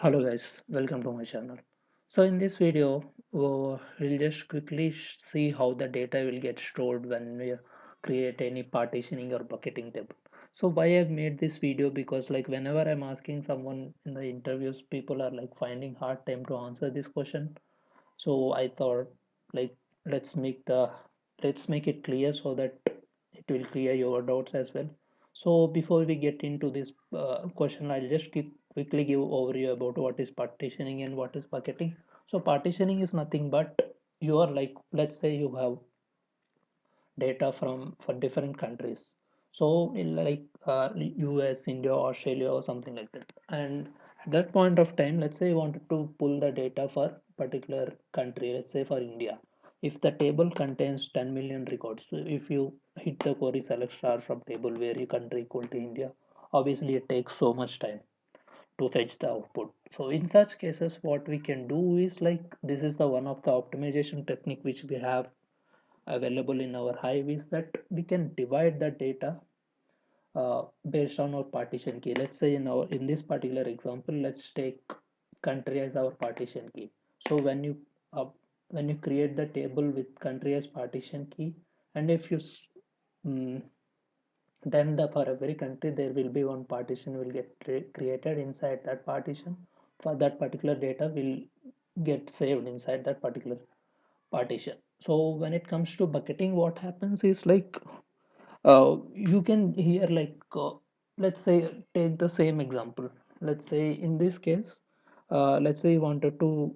Hello guys, welcome to my channel. So in this video, we'll just quickly see how the data will get stored when we create any partitioning or bucketing table. So why I've made this video, because like whenever I'm asking someone in the interviews, people are like finding hard time to answer this question. So I thought like let's make the let's make it clear so that it will clear your doubts as well. So before we get into this question, I'll just quickly give overview about what is partitioning and what is bucketing. So partitioning is nothing but you are like, let's say you have data from for different countries. So in like US, India, Australia, or something like that. And at that point of time, let's say you wanted to pull the data for particular country, let's say for India. If the table contains 10 million records, so if you hit the query select star from table where your country equal to India, obviously it takes so much time to fetch the output. So in such cases, what we can do is like this is the one of the optimization technique which we have available in our Hive, is that we can divide the data based on our partition key. Let's say in this particular example, let's take country as our partition key. So uh, when you create the table with country as partition key, and if you mm, then for every country there will be one partition will get created inside that partition. For that particular data will get saved inside that particular partition. So when it comes to bucketing, what happens is like you can here like let's say take the same example. Let's say in this case, let's say you wanted to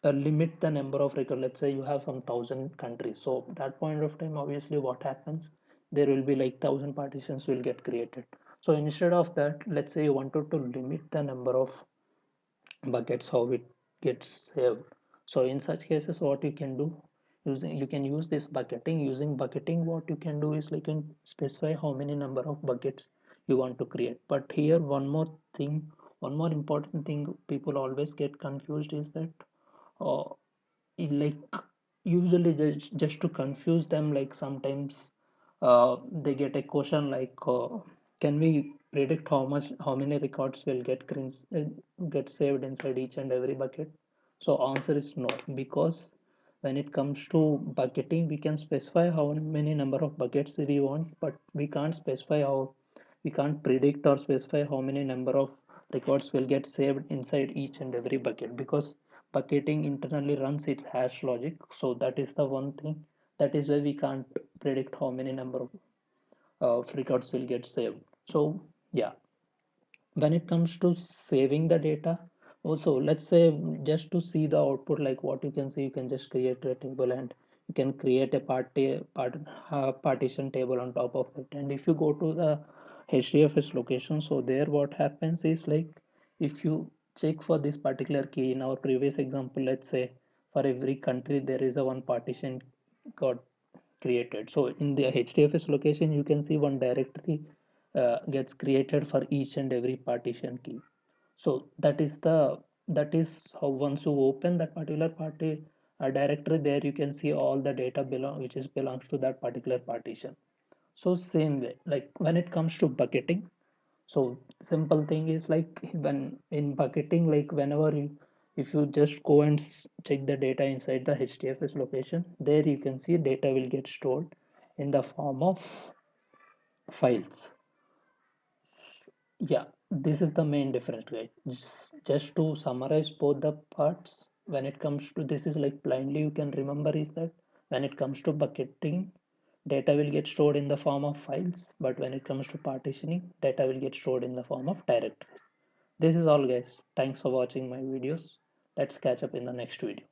limit the number of record. Let's say you have some thousand countries. So that point of time, obviously, what happens? There will be like thousand partitions will get created. So instead of that, let's say you wanted to limit the number of buckets how it gets saved. So in such cases, what you can do, using you can use this bucketing. Using bucketing, what you can do is like you can specify how many number of buckets you want to create. But here one more thing, one more important thing people always get confused is that uh, like usually just to confuse them, like sometimes they get a question like can we predict how many records will get saved inside each and every bucket? So answer is no, because when it comes to bucketing, we can specify how many number of buckets we want, but we can't predict or specify how many number of records will get saved inside each and every bucket, because bucketing internally runs its hash logic. So that is the one thing, that is why we can't predict how many number of records will get saved. So yeah, when it comes to saving the data, also let's say just to see the output, like what you can see, you can just create a table and you can create a partition table on top of it. And if you go to the hdfs location, so there what happens is like if you check for this particular key in our previous example, let's say for every country there is a one partition got created. So in the hdfs location you can see one directory gets created for each and every partition key. So that is how once you open that particular party directory, there you can see all the data which is belongs to that particular partition. So same way, like when it comes to bucketing, so simple thing is like when in bucketing, like whenever you if you just go and check the data inside the hdfs location, there you can see data will get stored in the form of files. Yeah, this is the main difference, right? Just to summarize both the parts, when it comes to this is like blindly you can remember is that when it comes to bucketing, data will get stored in the form of files, but when it comes to partitioning, data will get stored in the form of directories. This is all, guys. Thanks for watching my videos. Let's catch up in the next video.